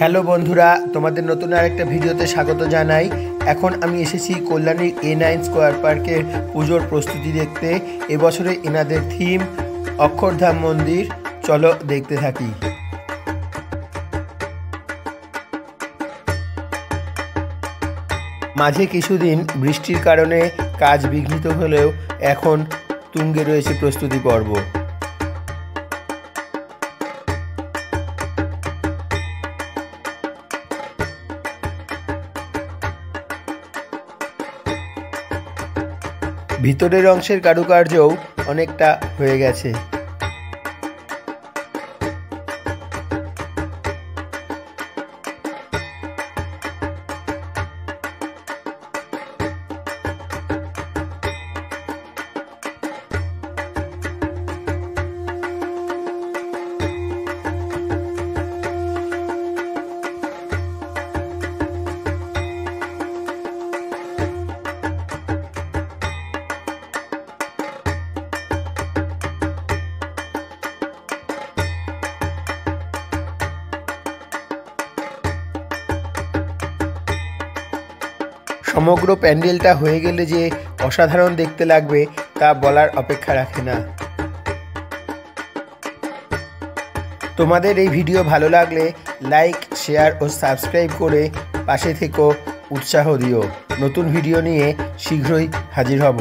Hello বন্ধুরা, তোমাদের নতুন আরেকটা ভিডিওতে স্বাগত জানাই। এখন আমি এসেছি কল্যাণীর A9 স্কোয়ার পার্কের পুজোর প্রস্তুতি দেখতে। এবছরে এনাদের থিম অক্ষরধাম মন্দির। চলো দেখতে থাকি। মাঝে কিছুদিন বৃষ্টির কারণে কাজ বিঘ্নিত হলেও এখন তুঙ্গে রয়েছে প্রস্তুতি পর্ব। ভিতরের অংশের কারুকার্যও অনেকটা হয়ে গেছে। সমগ্র প্যান্ডেলটা হয়ে গেলে যে অসাধারণ দেখতে লাগবে তা বলার অপেক্ষা রাখে না। তোমাদের এই ভিডিও ভালো লাগলে লাইক, শেয়ার ও সাবস্ক্রাইব করে পাশে থেকো, উৎসাহ দিও। নতুন ভিডিও নিয়ে শীঘ্রই হাজির হব।